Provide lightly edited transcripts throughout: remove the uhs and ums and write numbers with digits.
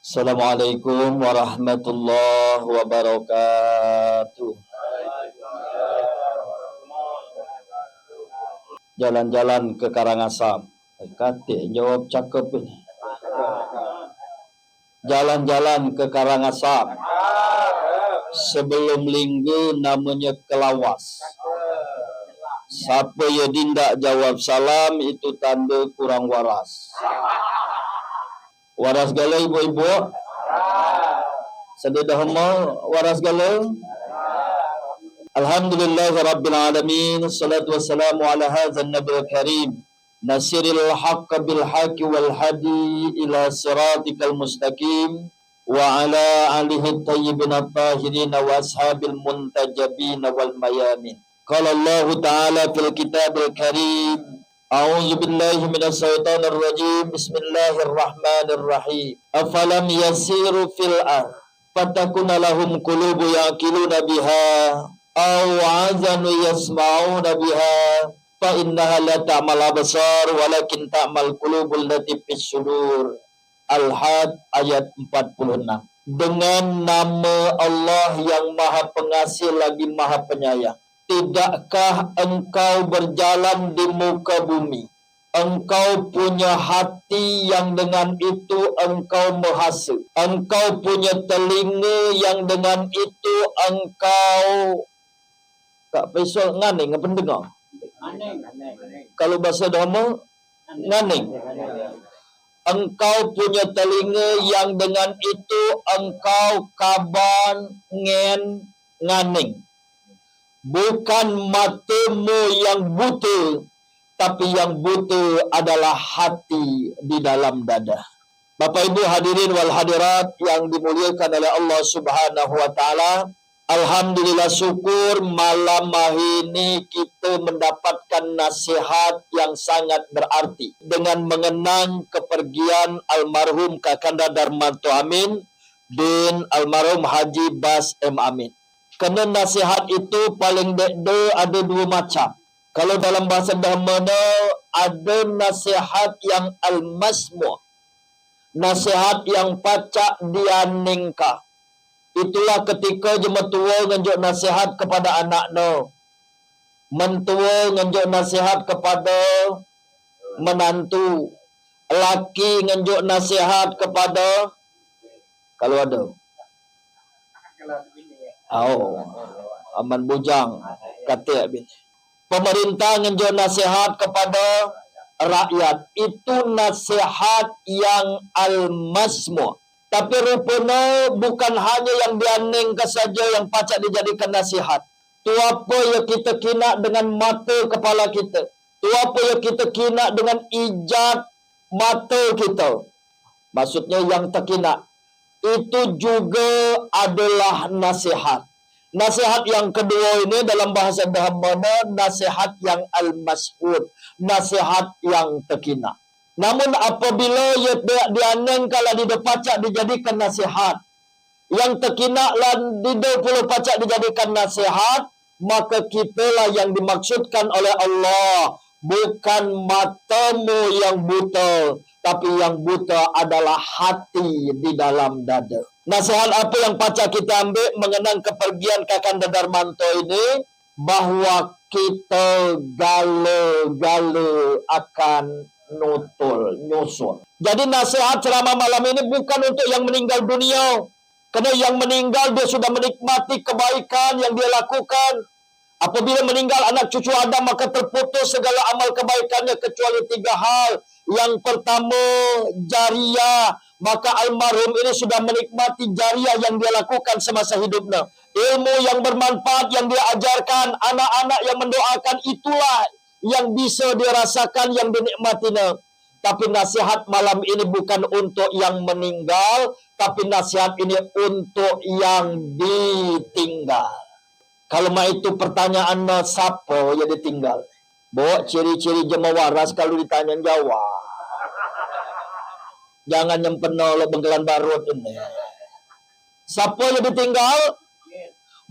Assalamualaikum warahmatullahi wabarakatuh. Jalan-jalan ke Karangasem. Katik jawab cakep ini. Jalan-jalan ke Karangasem. Sebelum linggu namanya kelawas. Siapa yang tidak jawab salam itu tanda kurang waras. Waras gala ibu-ibu? Sededah waras gala? Alhamdulillah Rabbil Alamin. Salatu wassalamu ala hadzal nabiyil karim. Nasiril haqqa bil haqqi wal hadi ila siratikal mustaqim. Wa ala alihi tayyibin at-tahirin wa ashabil muntajabin wal mayamin. Qala Allah Ta'ala fil kitabil karim. A'udzu billahi minasy syaithanir rajim. Bismillahirrahmanirrahim. Afalam yasiru fil ardh fatakuna lahum qulubu yaqiluna biha aw azanu yasma'una biha fa innaha la ta'mal absar walakin ta'mal qulubul lati fis sudur. Al-Had ayat 46. Dengan nama Allah yang Maha Pengasih lagi Maha Penyayang. Tidakkah engkau berjalan di muka bumi? Engkau punya hati yang dengan itu engkau merasa. Engkau punya telinga yang dengan itu engkau tak pesol nganing apa dengar? Kalau bahasa dhamma nganing. Engkau punya telinga yang dengan itu engkau kaban nganing. Bukan matamu yang buta, tapi yang buta adalah hati di dalam dada. Bapak Ibu hadirin wal hadirat yang dimuliakan oleh Allah Subhanahu wa taala, alhamdulillah syukur malam ini kita mendapatkan nasihat yang sangat berarti dengan mengenang kepergian almarhum Kakanda Darmanto Amin dan almarhum Haji Bas M Amin. Kerana nasihat itu paling ada dua macam. Kalau dalam bahasa Dhamma ada nasihat yang al-masmu', nasihat yang pacak dianingka. Itulah ketika jemetua ngenjuk nasihat kepada anak no, mentua ngenjuk nasihat kepada menantu, laki ngenjuk nasihat kepada kalau ada. Aman bujang kata bin. Pemerintah ngenjuk nasihat kepada rakyat. Itu nasihat yang al-masmu'. Tapi rupanya bukan hanya yang dianingkan saja yang pacak dijadikan nasihat. Tu apa yang kita kena dengan mata kepala kita. Tu apa yang kita kena dengan ijat mata kita. Maksudnya yang terkena. Itu juga adalah nasihat. Nasihat yang kedua ini dalam bahasa Dhamma nasihat yang al-mashhud, nasihat yang terkena. Namun apabila ia dianeng kalau didapacak dijadikan nasihat, yang terkena lah didapuluh pacak dijadikan nasihat, maka kitalah yang dimaksudkan oleh Allah, bukan matamu yang buta, tapi yang buta adalah hati di dalam dada. Nasihat apa yang pacak kita ambil mengenang kepergian Kakanda Darmanto ini? Bahawa kita gala-gala akan nyusul. Jadi nasihat ceramah malam ini bukan untuk yang meninggal dunia. Kerana yang meninggal dia sudah menikmati kebaikan yang dia lakukan. Apabila meninggal anak cucu Adam maka terputus segala amal kebaikannya kecuali 3 hal. Yang pertama jariah, maka almarhum ini sudah menikmati jariah yang dia lakukan semasa hidupnya. Ilmu yang bermanfaat yang dia ajarkan, anak-anak yang mendoakan, itulah yang bisa dirasakan, yang dinikmatinya. Tapi nasihat malam ini bukan untuk yang meninggal, tapi nasihat ini untuk yang ditinggal. Kalau itu pertanyaannya siapa yang ditinggal? Bawa ciri-ciri jemaah waras kalau ditanya jawab. Jangan nyempen lo bengkelan barut ini. Siapa yang ditinggal?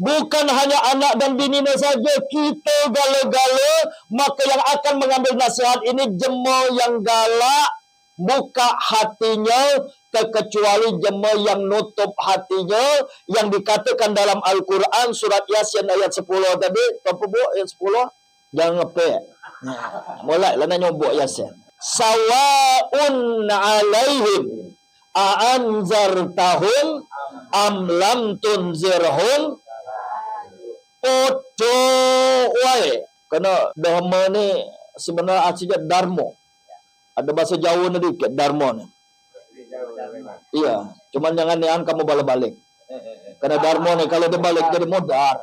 Bukan hanya anak dan bininya saja. Kita gala-gala. Maka yang akan mengambil nasihat ini jemaah yang galak buka hatinya, terkecuali jemaah yang nutup hatinya, yang dikatakan dalam Al-Quran surat Yasin ayat 10 tadi. Apa bu ayat 10? Jangan ngepek. Mulai lah nak nyobok Yasin. Sawa'un alaihim a'anzartahum am lam tunzirhum podo wae. Kerana dharma ni sebenarnya artinya dharma. Ada bahasa Jawa ni dikit dharma ni. Iya, cuman jangan yang kamu balik-balik. Karena dharma ni kalau dia balik jadi modar.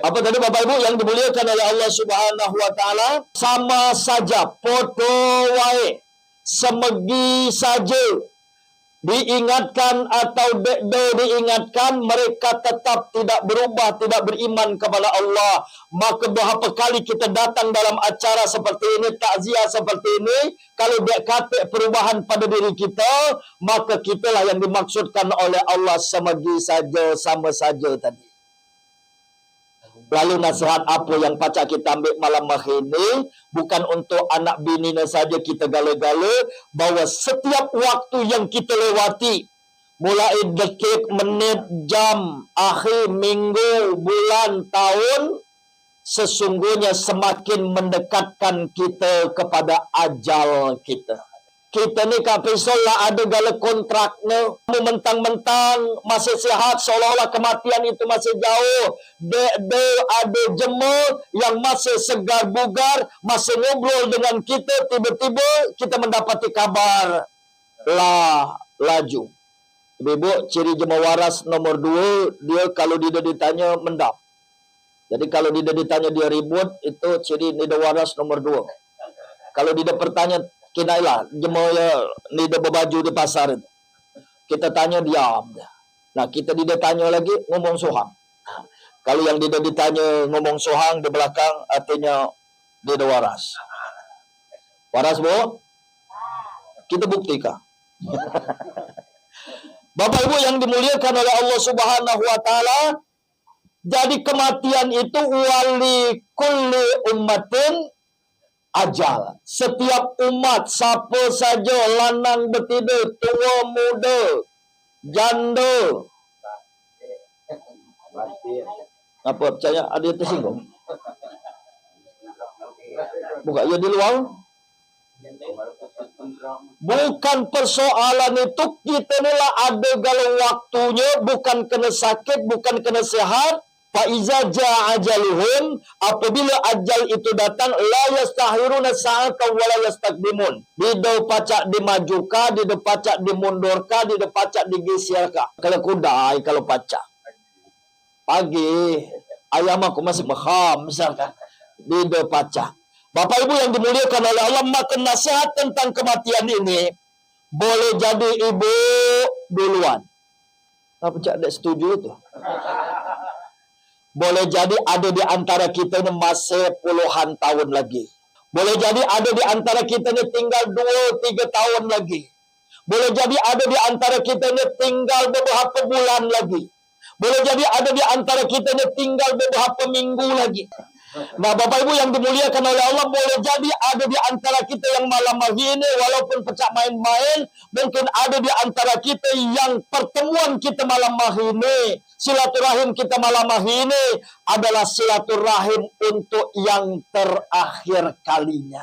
Apa tadi Bapak Ibu yang dimuliakan oleh Allah Subhanahu wa taala? Sama saja, podo wae, semegi saja. Diingatkan atau diingatkan, mereka tetap tidak berubah, tidak beriman kepada Allah. Maka berapa kali kita datang dalam acara seperti ini, takziah seperti ini, kalau dia kata perubahan pada diri kita, maka kitalah yang dimaksudkan oleh Allah semegi saja, sama saja tadi. Lalu nasihat apa yang pacak kita ambil malam hari ini, bukan untuk anak bini saja kita gala-gala, bahawa setiap waktu yang kita lewati, mulai detik, menit, jam, akhir, minggu, bulan, tahun, sesungguhnya semakin mendekatkan kita kepada ajal kita. Kita ni kat Pisau lah ada gala kontraknya. Mentang-mentang masih sihat, seolah-olah kematian itu masih jauh. Ada jemaah yang masih segar bugar, masih ngobrol dengan kita, tiba-tiba kita mendapati kabar lah laju. Ibu, ciri jemaah waras nomor 2, dia kalau dia ditanya mendap. Jadi kalau dia ditanya dia ribut, itu ciri dia waras nomor 2. Kalau dia bertanya, kinailah jemaah ni dia berbaju di pasar itu. Kita tanya diam. Nah, kita dia tanya lagi ngomong sohang. Kalau yang dia ditanya ngomong sohang di belakang, artinya dia waras. Waras bu? Kita buktikan. Bapak Ibu yang dimuliakan oleh Allah Subhanahu wa taala, jadi kematian itu wali kulli ummatin ajal. Setiap umat, siapa saja, lanang betina, tua muda, janda. Apa percaya ada yang tersinggung? Bukan ia di luar. Bukan persoalan itu, kita ni lah ada galau waktunya, bukan kena sakit, bukan kena sihat. Faiza jaa ajaluhum, apabila ajal itu datang, la yastahiruna sa'atan wa la yastaqdimun. Dia pacak dimajukan, dia pacak dimundurkan, dia pacak digeserkan. Kalau kudai, kalau pacak. Pagi, ayam aku masih maham misalkan. Dia pacak. Bapak Ibu yang dimuliakan oleh Allah, maka nasihat tentang kematian ini boleh jadi ibu duluan. Apa cak tak setuju itu? Boleh jadi ada di antara kita ini masih puluhan tahun lagi. Boleh jadi ada di antara kita ini tinggal 2-3 tahun lagi. Boleh jadi ada di antara kita ini tinggal beberapa bulan lagi. Boleh jadi ada di antara kita ini tinggal beberapa minggu lagi. Nah, Bapak Ibu yang dimuliakan oleh Allah, boleh jadi ada di antara kita yang malam hari ini, walaupun pecah main-main, mungkin ada di antara kita yang pertemuan kita malam hari ini, silaturahim kita malam hari ini adalah silaturahim untuk yang terakhir kalinya.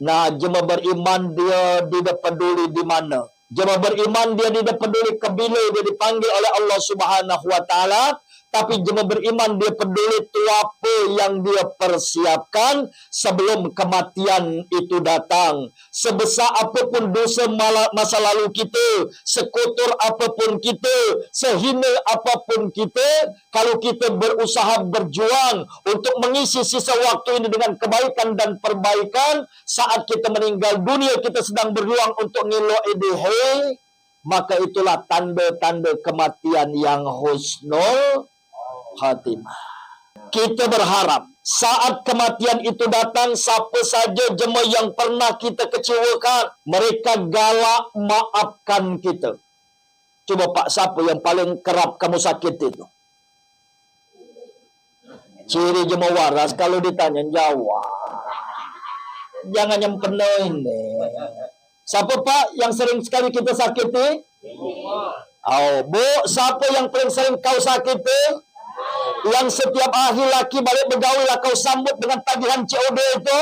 Nah, jemaah beriman dia tidak peduli di mana. Jemaah beriman dia tidak peduli ke bila dia dipanggil oleh Allah Subhanahu wa taala. Tapi jemaah beriman dia peduli tu apa yang dia persiapkan sebelum kematian itu datang. Sebesar apapun dosa masa lalu kita, sekotor apapun kita, sehina apapun kita, kalau kita berusaha berjuang untuk mengisi sisa waktu ini dengan kebaikan dan perbaikan, saat kita meninggal dunia kita sedang berjuang untuk ngelok idehe, maka itulah tanda-tanda kematian yang husnul khatimah. Kita berharap saat kematian itu datang, siapa saja jemaah yang pernah kita kecewakan, mereka galak maafkan kita. Coba Pak, siapa yang paling kerap kamu sakit itu? Ciri jemaah waras kalau ditanya jawab. Jangan yang penuh ini. Siapa Pak yang sering sekali kita sakiti? Oh, Bu, siapa yang paling sering kau sakiti? Yang setiap hari laki balik bergaul lah kau sambut dengan tagihan COD itu.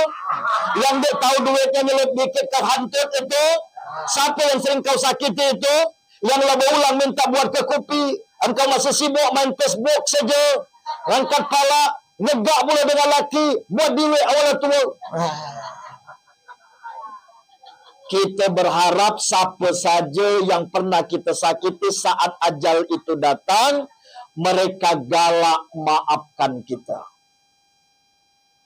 Yang dia tahu duitnya nyelip dikit kau hantut itu. Siapa yang sering kau sakiti itu? Yang laba ulang minta buat ke kopi. Engkau masih sibuk main Facebook saja. Angkat pala, negak pula dengan laki. Buat duit awal tua. Kita berharap siapa saja yang pernah kita sakiti saat ajal itu datang, mereka galak maafkan kita.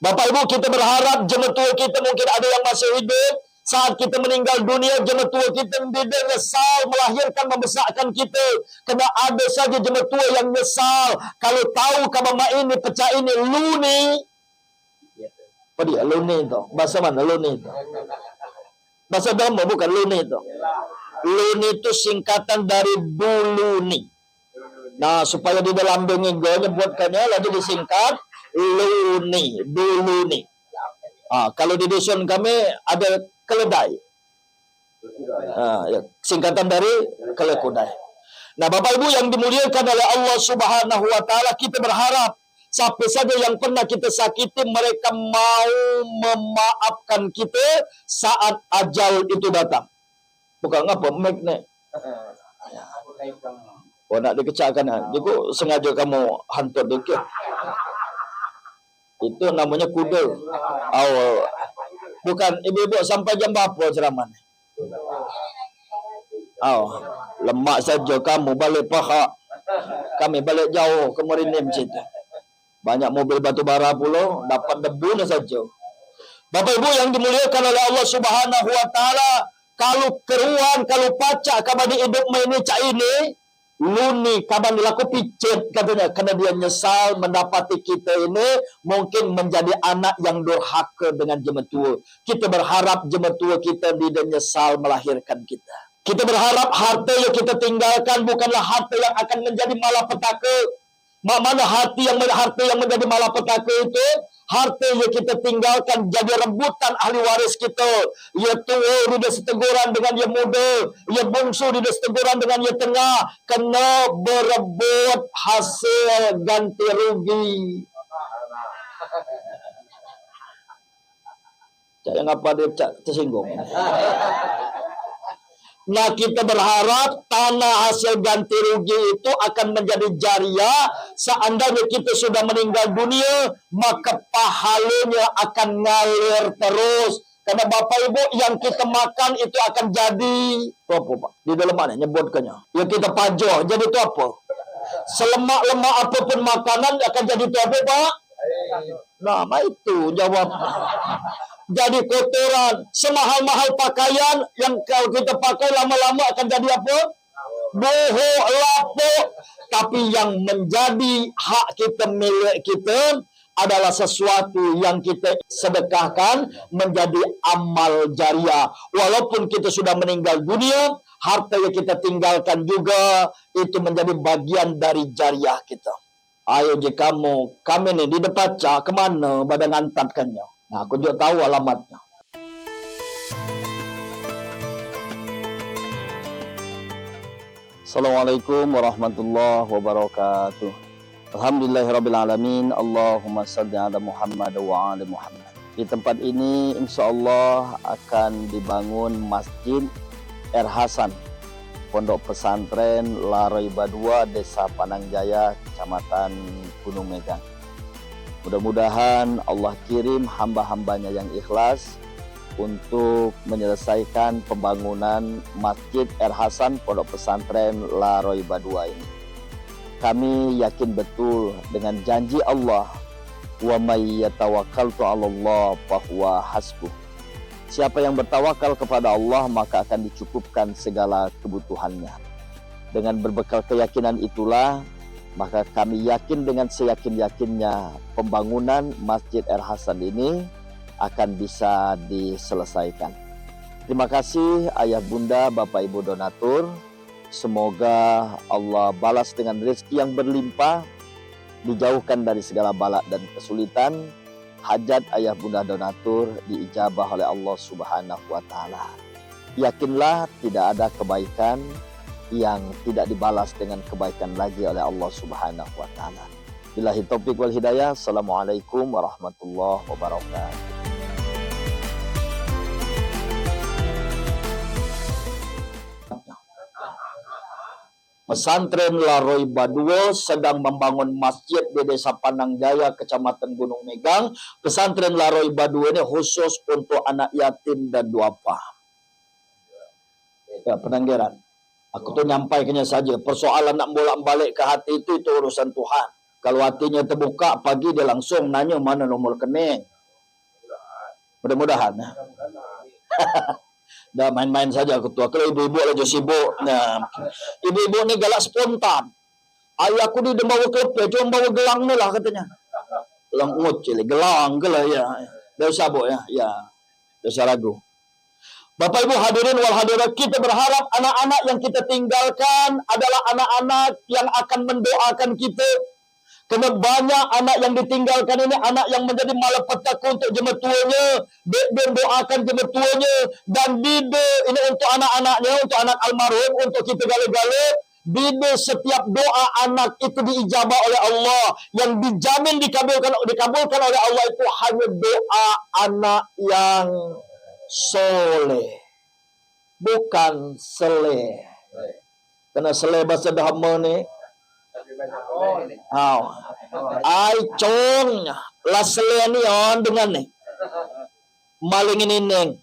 Bapak Ibu, kita berharap jemaah kita mungkin ada yang masih hidup. Saat kita meninggal dunia, jemaah kita tidak nyesal melahirkan, membesarkan kita. Kena ada saja jemaah yang nyesal. Kalau tahu kabama ini, pecah ini, lu ni. Apa dia? Lu ni itu. Bahasa mana lu ni itu? Bahasa Dhamma bukan lu ni itu. Lu ni itu singkatan dari dulu ni. Nah, supaya di dalam dongeng gue nyebutkannya lagi disingkat Luni, dulu nih. Kalau di dusun kami ada keledai. Ya, singkatan dari keledai. Nah, Bapak Ibu yang dimuliakan oleh Allah Subhanahu wa taala, kita berharap siapa saja yang pernah kita sakiti, mereka mau memaafkan kita saat ajal itu datang. Bukan apa, mic nih. Oh, nak dikecakkan. Jadi sengaja kamu hantar dikit. Itu namanya kuda. Oh, bukan ibu-ibu sampai jam berapa ceramah? Oh, lemak saja kamu balik paha. Kami balik jauh ke Merinim situ. Banyak mobil batu bara pula, dapat debu saja. Bapak Ibu yang dimuliakan oleh Allah Subhanahu wa taala, kalau keruan, kalau pacak kabadi hidup ini cak ini, luni kaban dilaku picit katanya, karena dia nyesal mendapati kita ini mungkin menjadi anak yang durhaka dengan jematua. Kita berharap jematua kita tidak nyesal melahirkan kita. Kita berharap harta yang kita tinggalkan bukanlah harta yang akan menjadi malapetaka. Mana harta yang menjadi malapetaka itu? Harta yang kita tinggalkan jadi rebutan ahli waris kita. Ia tua dia seteguran dengan ia muda, ia bungsu dia seteguran dengan ia tengah, kena berebut hasil ganti rugi. Cak yang apa dia tersinggung. Nah, kita berharap tanah hasil ganti rugi itu akan menjadi jariah. Seandainya kita sudah meninggal dunia, maka pahalanya akan ngalir terus. Karena Bapak Ibu yang kita makan itu akan jadi apa Pak? Di dalam mana nyebutkannya? Yang kita pajoh jadi itu apa? Selemak-lemak apapun makanan akan jadi itu apa Pak? Nah, itu jawab. Jadi kotoran, semahal-mahal pakaian yang kalau kita pakai lama-lama akan jadi apa? Bohong, lapuk. Tapi yang menjadi hak kita, milik kita adalah sesuatu yang kita sedekahkan menjadi amal jariah. Walaupun kita sudah meninggal dunia, harta yang kita tinggalkan juga itu menjadi bagian dari jariah kita. Ayo je kami nih di depan kemana badan ngantatkannya. Nah, aku juga tahu alamatnya. Assalamualaikum warahmatullahi wabarakatuh. Alhamdulillahirrabbilalamin. Allahumma salli ala Muhammad wa ala Muhammad. Di tempat ini insyaAllah akan dibangun Masjid R. Hasan, Pondok Pesantren Larai Badua, Desa Panangjaya, Kecamatan Gunung Megang. Mudah-mudahan Allah kirim hamba-hambanya yang ikhlas untuk menyelesaikan pembangunan Masjid R. Hasan Pondok Pesantren Larai Badua ini. Kami yakin betul dengan janji Allah, wa may yatawakkaltu 'alallah fahuwa hasbuh. Siapa yang bertawakal kepada Allah maka akan dicukupkan segala kebutuhannya. Dengan berbekal keyakinan itulah maka kami yakin dengan seyakin-yakinnya pembangunan Masjid R. Hasan ini akan bisa diselesaikan. Terima kasih Ayah Bunda, Bapak Ibu donatur. Semoga Allah balas dengan rezeki yang berlimpah, dijauhkan dari segala bala dan kesulitan. Hajat Ayah Bunda donatur diijabah oleh Allah Subhanahu wa taala. Yakinlah tidak ada kebaikan yang tidak dibalas dengan kebaikan lagi oleh Allah Subhanahu wa taala. Billahi taufiq wal hidayah. Assalamualaikum warahmatullahi wabarakatuh. Pesantren Laroiba II sedang membangun masjid di Desa Pandang Jaya, Kecamatan Gunung Megang. Pesantren Laroiba II ini khusus untuk anak yatim dan duafa. Ya, penanggiran. Aku tuh nyampaikannya saja. Persoalan nak bolak-balik ke hati itu urusan Tuhan. Kalau hatinya terbuka, pagi dia langsung nanya mana nomor rekening. Mudah-mudahan. Dah main-main saja ketua. Kalau ibu-ibu lagi sibuk. Nah, ibu-ibu ni galak spontan. Ayahku di bawa kelepek, cuma bawa gelang ni lah katanya. Gelang ngocil, gelang ke lah ya. Dah sabuk ya. Ya. Dah ragu. Bapak Ibu hadirin wal hadirat, kita berharap anak-anak yang kita tinggalkan adalah anak-anak yang akan mendoakan kita. Kerana banyak anak yang ditinggalkan ini anak yang menjadi malapetaka untuk jematuanya. Dia doakan jematuanya. Dan bida ini untuk anak-anaknya, untuk anak almarhum, untuk kita galak-galak. Bida setiap doa anak itu diijabah oleh Allah. Yang dijamin dikabulkan oleh Allah itu hanya doa anak yang soleh. Bukan seleh. Kerana seleh bahasa Dhamma ni. Ai cong la seleh ni on dengan ni. Maling ini neng.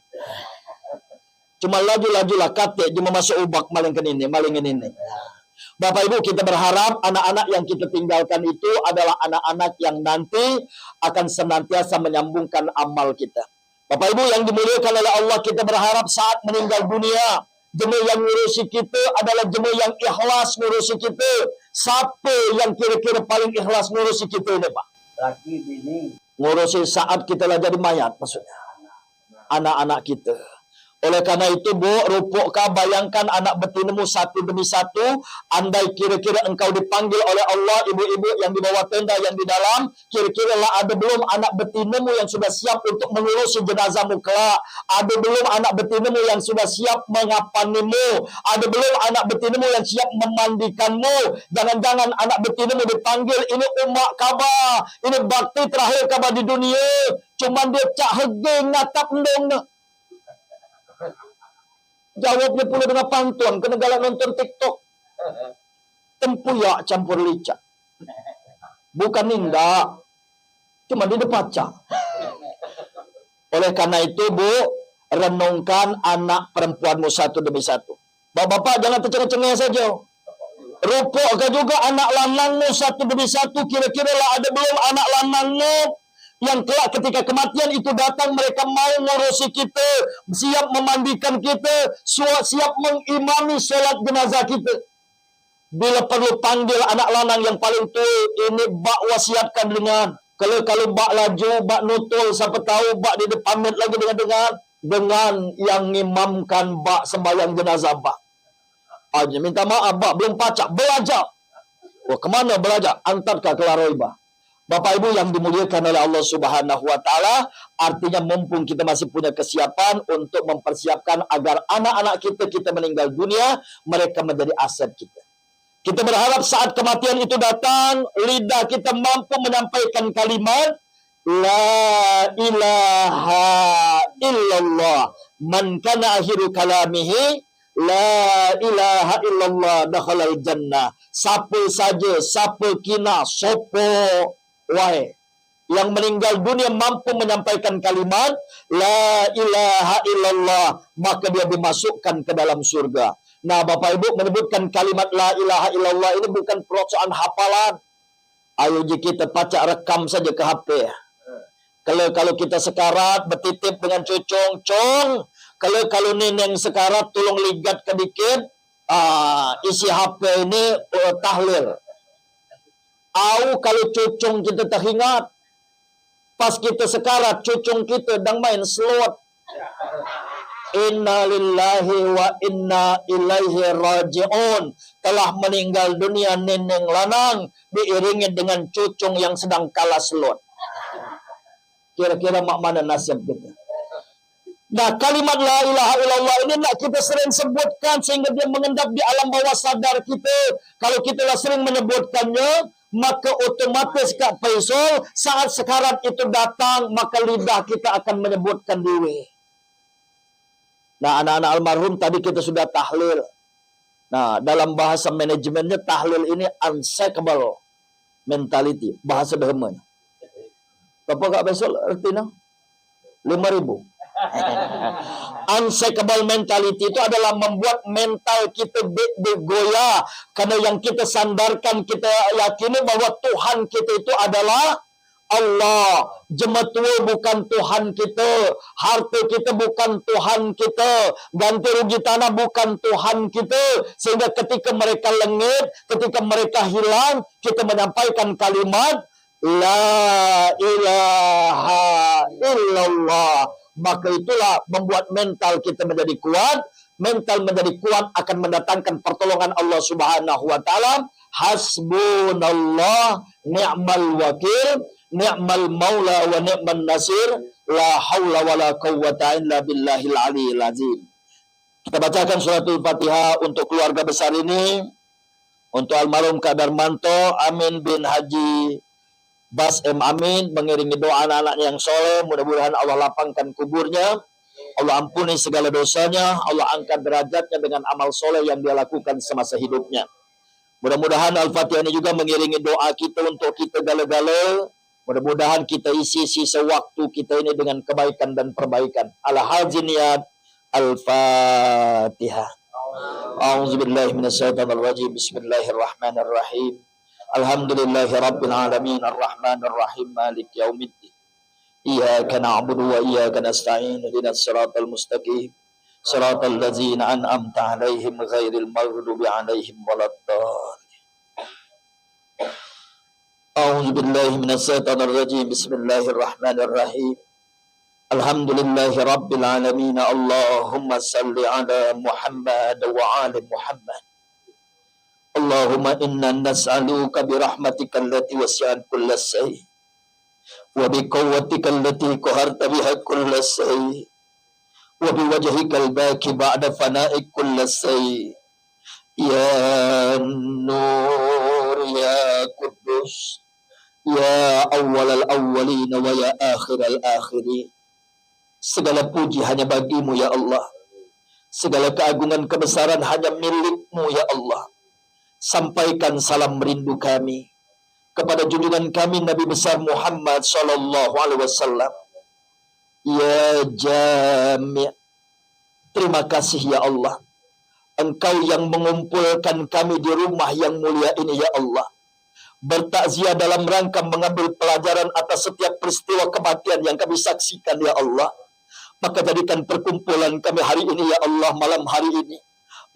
Cuma laju-laju lah kate cuma masuk ubak maling ke ini, maling ini neng. Bapak Ibu, kita berharap anak-anak yang kita tinggalkan itu adalah anak-anak yang nanti akan senantiasa menyambungkan amal kita. Bapak Ibu yang dimuliakan oleh Allah, kita berharap saat meninggal dunia, jemaah yang ngurusi kita adalah jemaah yang ikhlas ngurusi kita. Siapa yang kira-kira paling ikhlas ngurusi kita ini, Pak? Laki bini. Ngurusi saat kita lah jadi mayat, maksudnya. Anak-anak kita. Oleh karena itu, Bu, rupukkah bayangkan anak betinamu satu demi satu, andai kira-kira engkau dipanggil oleh Allah, ibu-ibu yang di bawah tenda, yang di dalam, kira-kira lah ada belum anak betinamu yang sudah siap untuk mengurusi jenazahmu kelak? Ada belum anak betinamu yang sudah siap mengapanimu? Ada belum anak betinamu yang siap memandikanmu? Jangan-jangan anak betinamu dipanggil, ini umat kabar, ini bakti terakhir kabar di dunia, cuman dia cak hegeng ngatap ndong. Jawabnya pula dengan pantun, kena galak nonton TikTok. Tempuyak campur licak. Bukan nindak. Cuma dia pacak. Oleh karena itu, Bu, renungkan anak perempuanmu satu demi satu. Bapak-bapak jangan tercengah-cengah saja. Rupukkah juga anak lanangmu satu demi satu. Kira-kira lah ada belum anak lanangmu yang kelak ketika kematian itu datang, mereka mau ngurusi kita, siap memandikan kita, siap mengimami sholat jenazah kita. Bila perlu panggil anak lanang yang paling tua, ini bak wasiatkan dengan, kalau bak laju, bak nutul, siapa tahu bak di depan lagi dengan yang ngimamkan bak sembahyang jenazah bak. Aja minta maaf bak belum pacak, belajar. Oh, kemana belajar? Antarkah ke Laroiba. Bapak Ibu yang dimuliakan oleh Allah Subhanahu wa taala, artinya mumpung kita masih punya kesiapan untuk mempersiapkan agar anak-anak kita meninggal dunia, mereka menjadi aset kita. Kita berharap saat kematian itu datang, lidah kita mampu menyampaikan kalimat La ilaha illallah. Man kana akhiru kalamihi La ilaha illallah dakhalal jannah. Siapa saja, siapa kina, sopo wahai yang meninggal dunia mampu menyampaikan kalimat La ilaha illallah, maka dia dimasukkan ke dalam surga. Nah, Bapak Ibu menyebutkan kalimat La ilaha illallah ini bukan persoalan hafalan. Ayo kita pacak rekam saja ke HP. Kalau kita sekarat bertitip dengan cong. Kalau neneng sekarat tolong ligat sedikit. Isi HP ini tahlil. Kalau cucung kita teringat, pas kita sekarat, cucung kita sedang main slot. Inna lillahi wa inna ilaihi raji'un. Telah meninggal dunia neneng lanang, diiringi dengan cucung yang sedang kalah slot. Kira-kira mak mana nasib kita? Nah, kalimat la ilaha illallah ini nak kita sering sebutkan sehingga dia mengendap di alam bawah sadar kita. Kalau kita sering menyebutkannya, maka otomatis Kak Faisal saat sekarat itu datang, maka lidah kita akan menyebutkan diri. Nah, anak-anak almarhum tadi kita sudah tahlil. Nah, dalam bahasa manajemennya tahlil ini unshakable mentality, bahasa dermanya. Berapa Kak Faisal artinya? 5.000. Unshakable mentality itu adalah membuat mental kita bergoyah karena yang kita sandarkan, kita yakini bahwa Tuhan kita itu adalah Allah. Jematua bukan Tuhan kita, harta kita bukan Tuhan kita, ganti rugi tanah bukan Tuhan kita. Sehingga ketika mereka lengit, ketika mereka hilang, kita menyampaikan kalimat La ilaha illallah. Maka itulah membuat mental kita menjadi kuat. Mental menjadi kuat akan mendatangkan pertolongan Allah Subhanahu wa taala. Hasbunallah ni'mal wakil, ni'mal maula wa ni'man nasir, la haula wala quwwata illa billahil aliyil azim. Kita bacakan suratul Fatihah untuk keluarga besar ini, untuk almarhum Kak Darmanto Amin bin Haji Bas M. Amin, mengiringi doa anak-anaknya yang soleh. Mudah-mudahan Allah lapangkan kuburnya, Allah ampuni segala dosanya, Allah angkat derajatnya dengan amal soleh yang dia lakukan semasa hidupnya. Mudah-mudahan Al-Fatihah ini juga mengiringi doa kita untuk kita gala-gala. Mudah-mudahan kita isi sisa waktu kita ini dengan kebaikan dan perbaikan. Al-Hajiniyat Al-Fatihah. A'udzubillahi minasyaitonirrajim. Bismillahirrahmanirrahim. Alhamdulillahi rabbil alamin arrahmanir rahim maliki yaumiddin. Iyyaka na'budu wa iyyaka nasta'in ihdinas siratal mustaqim siratal ladzina an'amta 'alaihim ghairil maghdubi 'alaihim waladdallin. A'udzu billahi minasy syaithanir rajim. Bismillahirrahmanirrahim. Alhamdulillahi rabbil alamin. Allahumma salli ala Muhammad wa ali Muhammad. Allahumma inna nas'aluka birahmatika allati wasi'at kulla syai' wa biquwwatika allati qaharta biha kulla syai' wa biwajhika al-baqi ba'da fana'i kulla syai' ya nur ya Qudus ya awwalal awwalin wa ya akhiral akhirin. Segala puji hanya bagimu ya Allah, segala keagungan kebesaran hanya milikmu ya Allah. Sampaikan salam rindu kami kepada junjungan kami Nabi besar Muhammad sallallahu alaihi wasallam. Ya Jami', terima kasih ya Allah, Engkau yang mengumpulkan kami di rumah yang mulia ini ya Allah, bertakziah dalam rangka mengambil pelajaran atas setiap peristiwa kematian yang kami saksikan ya Allah. Maka jadikan perkumpulan kami hari ini ya Allah, malam hari ini,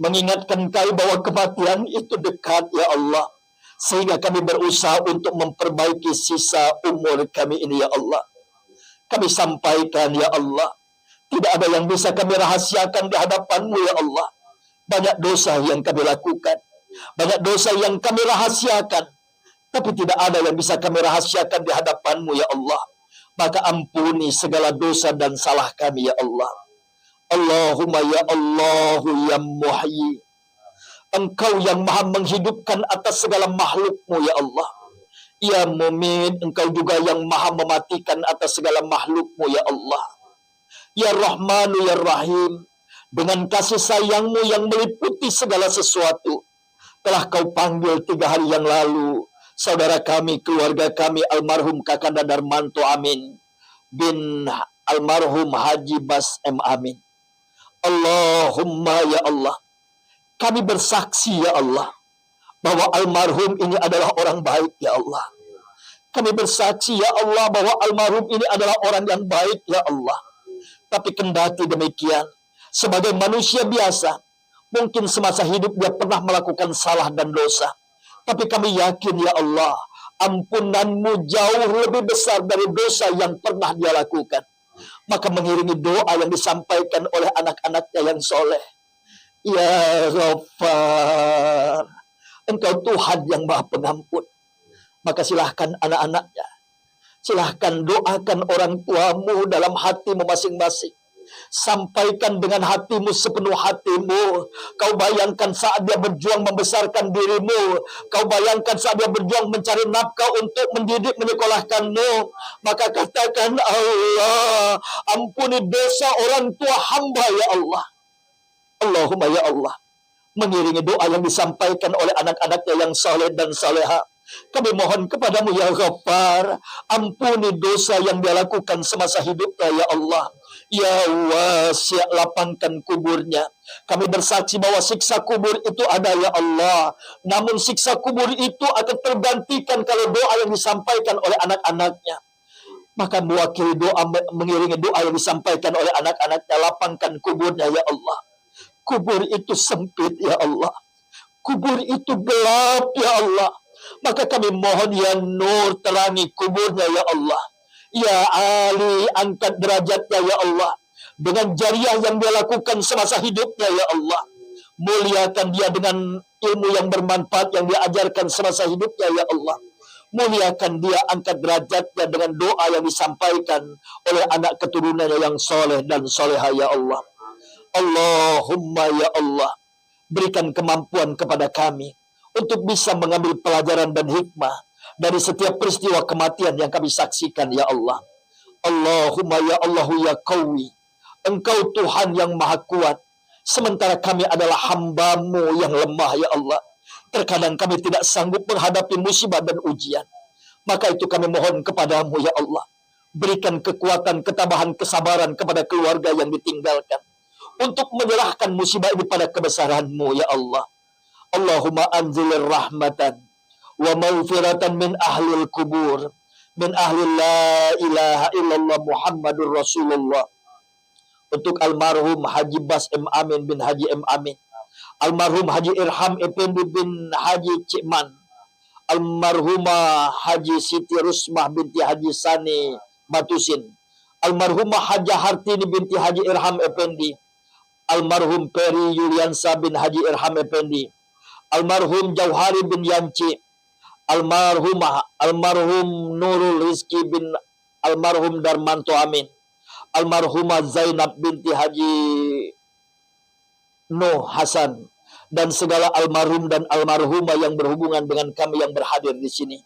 mengingatkan kami bahwa kematian itu dekat ya Allah, sehingga kami berusaha untuk memperbaiki sisa umur kami ini ya Allah. Kami sampaikan ya Allah, tidak ada yang bisa kami rahasiakan di hadapan-Mu ya Allah. Banyak dosa yang kami lakukan, banyak dosa yang kami rahasiakan, tapi tidak ada yang bisa kami rahasiakan di hadapan-Mu ya Allah. Maka ampuni segala dosa dan salah kami ya Allah. Allahumma ya Allahu ya Muhyi, Engkau yang maha menghidupkan atas segala makhluk-Mu ya Allah. Ya Mumit, Engkau juga yang maha mematikan atas segala makhluk-Mu ya Allah. Ya Rahmanu ya Rahim, dengan kasih sayang-Mu yang meliputi segala sesuatu, telah Kau panggil 3 hari yang lalu saudara kami, keluarga kami, almarhum Kakanda Darmanto Amin bin almarhum Haji Bas M. Amin. Allahumma ya Allah, kami bersaksi ya Allah, bahwa almarhum ini adalah orang baik ya Allah. Kami bersaksi ya Allah, bahwa almarhum ini adalah orang yang baik ya Allah. Tapi kendati demikian, sebagai manusia biasa, mungkin semasa hidup dia pernah melakukan salah dan dosa. Tapi kami yakin ya Allah, ampunan-Mu jauh lebih besar dari dosa yang pernah dia lakukan. Maka mengiringi doa yang disampaikan oleh anak-anaknya yang soleh, ya Ghaffar, Engkau Tuhan yang maha pengampun. Maka silahkan anak-anaknya, silahkan doakan orang tuamu dalam hatimu masing-masing. Sampaikan dengan hatimu sepenuh hatimu. Kau bayangkan saat dia berjuang membesarkan dirimu. Kau bayangkan saat dia berjuang mencari nafkah untuk mendidik menyekolahkanmu. Maka katakan, Allah, ampuni dosa orang tua hamba ya Allah. Allahumma ya Allah. Mengiringi doa yang disampaikan oleh anak-anaknya yang saleh dan saleha. Kami mohon kepadamu ya Ghaffar, ampuni dosa yang dia lakukan semasa hidupnya ya Allah. Ya Wasi', lapangkan kuburnya. Kami bersaksi bahwa siksa kubur itu ada ya Allah. Namun siksa kubur itu akan tergantikan kalau doa yang disampaikan oleh anak-anaknya. Maka mewakili doa, mengiringi doa yang disampaikan oleh anak-anaknya, lapangkan kuburnya ya Allah. Kubur itu sempit ya Allah. Kubur itu gelap ya Allah. Maka kami mohon ya Nur, terangi kuburnya ya Allah. Ya Ali, angkat derajatnya ya Allah. Dengan jariah yang dia lakukan semasa hidupnya ya Allah. Muliakan dia dengan ilmu yang bermanfaat yang dia ajarkan semasa hidupnya ya Allah. Muliakan dia, angkat derajatnya dengan doa yang disampaikan oleh anak keturunannya yang soleh dan soleha ya Allah. Allahumma ya Allah, berikan kemampuan kepada kami untuk bisa mengambil pelajaran dan hikmah dari setiap peristiwa kematian yang kami saksikan ya Allah. Allahumma ya Allahu ya Qawi, Engkau Tuhan yang maha kuat, sementara kami adalah hamba-Mu yang lemah ya Allah. Terkadang kami tidak sanggup menghadapi musibah dan ujian. Maka itu kami mohon kepadamu ya Allah, berikan kekuatan, ketabahan, kesabaran kepada keluarga yang ditinggalkan untuk menyerahkan musibah ini pada kebesaran-Mu ya Allah. Allahumma anzilir rahmatan wa maghfiratan min ahlil kubur, min ahli la ilaha illallah Muhammadur Rasulullah. Untuk almarhum Haji Bas M. Amin bin Haji M. Amin, almarhum Haji Irham Effendi bin Haji Cikman, almarhumah Haji Siti Rusmah binti Haji Sani Matusin, almarhumah Haji Hartini binti Haji Irham Effendi, almarhum Peri Yuliansa bin Haji Irham Effendi, almarhum Jauhari bin Yanci, almarhum Nurul Rizki bin almarhum Darmanto Amin, almarhumah Zainab binti Haji Nuh Hasan, dan segala almarhum dan almarhumah yang berhubungan dengan kami yang berhadir di sini.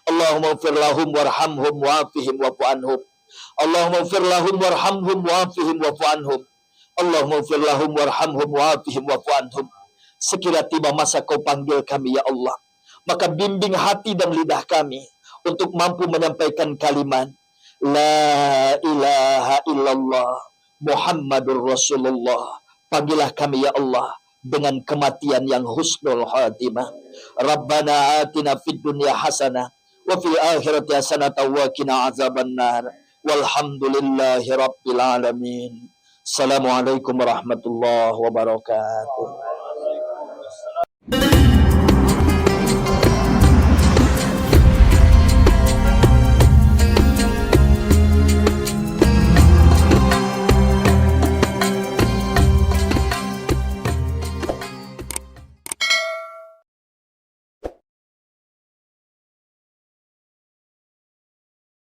Allahumma ighfir lahum warhamhum wa'afihim wa'fu anhum. Allahumma ighfir lahum warhamhum wa'afihim wa'fu anhum. Allahumma ighfir lahum warhamhum wa'afihim wa'fu anhum. Sekira tiba masa Kau panggil kami ya Allah, maka bimbing hati dan lidah kami untuk mampu menyampaikan kalimat La ilaha illallah Muhammadur Rasulullah. Panggillah kami ya Allah dengan kematian yang husnul khatimah. Rabbana atina fid dunya hasanah wa fil akhirati hasanah wa qina azabannar. Walhamdulillahi rabbil alamin. Assalamualaikum warahmatullahi wabarakatuh.